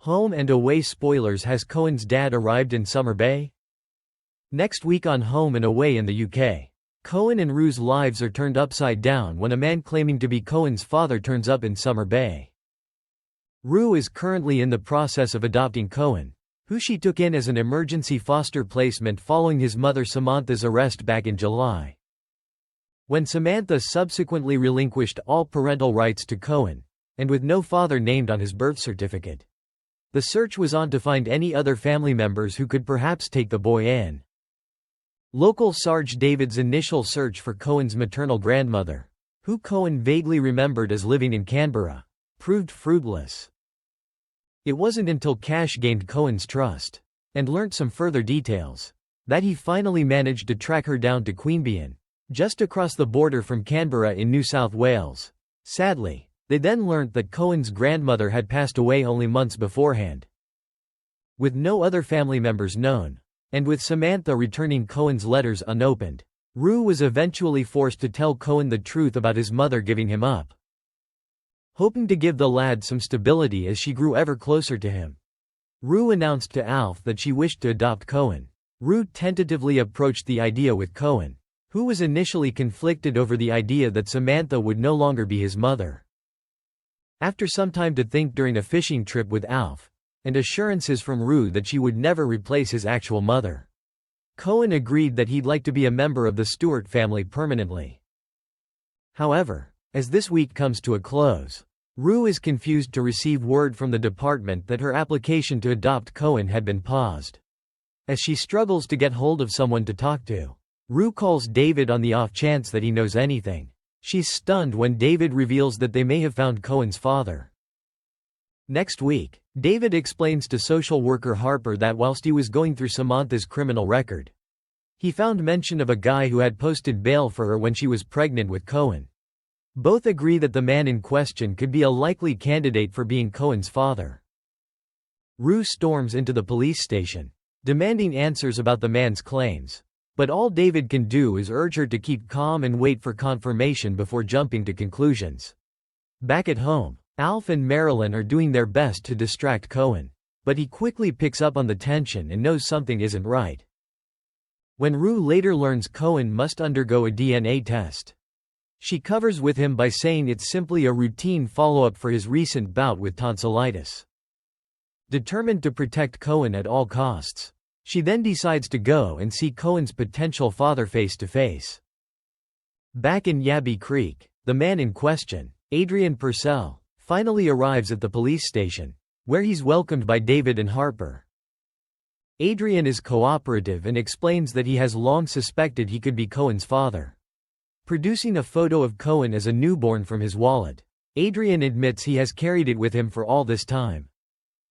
Home and away spoilers. Has Cohen's dad arrived in Summer Bay? Next week on Home and Away in the UK, Cohen and Roo's lives are turned upside down when a man claiming to be Cohen's father turns up in Summer Bay. Roo is currently in the process of adopting Cohen, who she took in as an emergency foster placement following his mother Samantha's arrest back in July. When Samantha subsequently relinquished all parental rights to Cohen, and with no father named on his birth certificate, the search was on to find any other family members who could perhaps take the boy in. Local Sarge David's initial search for Cohen's maternal grandmother, who Cohen vaguely remembered as living in Canberra, proved fruitless. It wasn't until Cash gained Cohen's trust, and learnt some further details, that he finally managed to track her down to Queanbeyan, just across the border from Canberra in New South Wales. Sadly, they then learnt that Cohen's grandmother had passed away only months beforehand. With no other family members known, and with Samantha returning Cohen's letters unopened, Roo was eventually forced to tell Cohen the truth about his mother giving him up. Hoping to give the lad some stability as she grew ever closer to him, Roo announced to Alf that she wished to adopt Cohen. Roo tentatively approached the idea with Cohen, who was initially conflicted over the idea that Samantha would no longer be his mother. After some time to think during a fishing trip with Alf, and assurances from Roo that she would never replace his actual mother, Cohen agreed that he'd like to be a member of the Stewart family permanently. However, as this week comes to a close, Roo is confused to receive word from the department that her application to adopt Cohen had been paused. As she struggles to get hold of someone to talk to, Roo calls David on the off chance that he knows anything. She's stunned when David reveals that they may have found Cohen's father. Next week, David explains to social worker Harper that whilst he was going through Samantha's criminal record, he found mention of a guy who had posted bail for her when she was pregnant with Cohen. Both agree that the man in question could be a likely candidate for being Cohen's father. Roo storms into the police station, demanding answers about the man's claims. But all David can do is urge her to keep calm and wait for confirmation before jumping to conclusions. Back at home, Alf and Marilyn are doing their best to distract Cohen, but he quickly picks up on the tension and knows something isn't right. When Roo later learns Cohen must undergo a DNA test, she covers with him by saying it's simply a routine follow-up for his recent bout with tonsillitis. Determined to protect Cohen at all costs, she then decides to go and see Cohen's potential father face to face. Back in Yabby Creek, the man in question, Adrian Purcell, finally arrives at the police station, where he's welcomed by David and Harper. Adrian is cooperative and explains that he has long suspected he could be Cohen's father. Producing a photo of Cohen as a newborn from his wallet, Adrian admits he has carried it with him for all this time,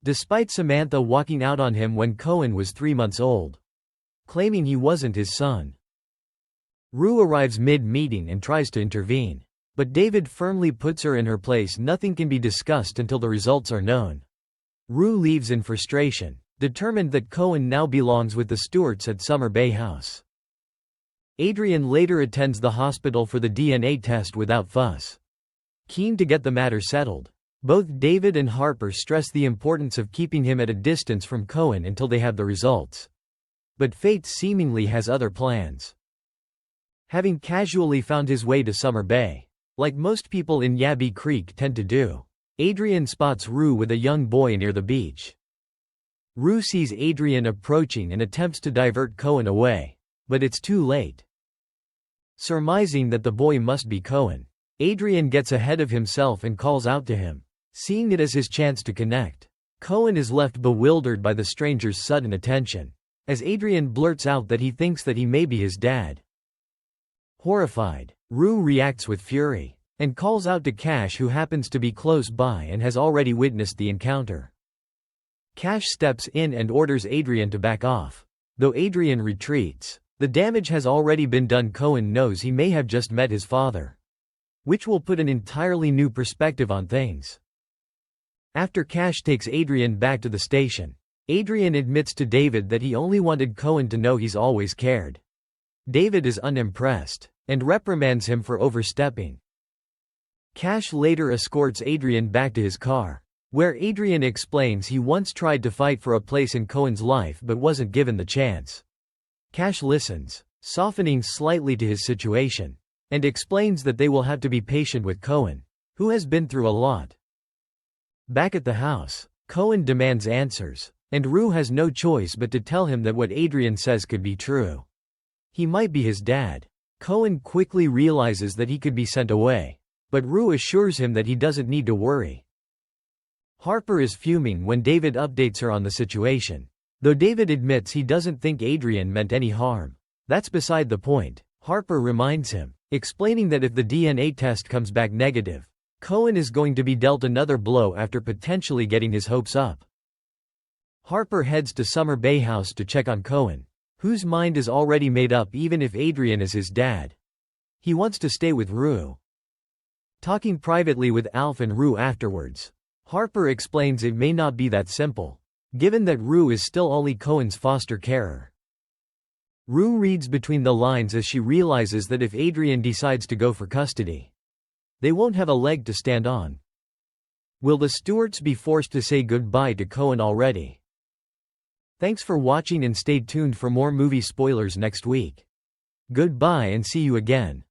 despite Samantha walking out on him when Cohen was 3 months old, claiming he wasn't his son. Roo arrives mid-meeting and tries to intervene, but David firmly puts her in her place. Nothing can be discussed until the results are known. Roo leaves in frustration, determined that Cohen now belongs with the Stewarts at Summer Bay House. Adrian later attends the hospital for the DNA test without fuss, keen to get the matter settled. Both David and Harper stress the importance of keeping him at a distance from Cohen until they have the results. But fate seemingly has other plans. Having casually found his way to Summer Bay, like most people in Yabby Creek tend to do, Adrian spots Roo with a young boy near the beach. Roo sees Adrian approaching and attempts to divert Cohen away, but it's too late. Surmising that the boy must be Cohen, Adrian gets ahead of himself and calls out to him, seeing it as his chance to connect. Cohen is left bewildered by the stranger's sudden attention, as Adrian blurts out that he thinks that he may be his dad. Horrified, Roo reacts with fury, and calls out to Cash, who happens to be close by and has already witnessed the encounter. Cash steps in and orders Adrian to back off. Though Adrian retreats, the damage has already been done. Cohen knows he may have just met his father, which will put an entirely new perspective on things. After Cash takes Adrian back to the station, Adrian admits to David that he only wanted Cohen to know he's always cared. David is unimpressed, and reprimands him for overstepping. Cash later escorts Adrian back to his car, where Adrian explains he once tried to fight for a place in Cohen's life but wasn't given the chance. Cash listens, softening slightly to his situation, and explains that they will have to be patient with Cohen, who has been through a lot. Back at the house, Cohen demands answers, and Roo has no choice but to tell him that what Adrian says could be true. He might be his dad. Cohen quickly realizes that he could be sent away, but Roo assures him that he doesn't need to worry. Harper is fuming when David updates her on the situation, though David admits he doesn't think Adrian meant any harm. That's beside the point. Harper reminds him, explaining that if the DNA test comes back negative, Cohen is going to be dealt another blow after potentially getting his hopes up. Harper heads to Summer Bay House to check on Cohen, whose mind is already made up even if Adrian is his dad. He wants to stay with Roo. Talking privately with Alf and Roo afterwards, Harper explains it may not be that simple, given that Roo is still only Cohen's foster carer. Roo reads between the lines as she realizes that if Adrian decides to go for custody, they won't have a leg to stand on. Will the Stewarts be forced to say goodbye to Cohen already? Thanks for watching and stay tuned for more movie spoilers next week. Goodbye and see you again.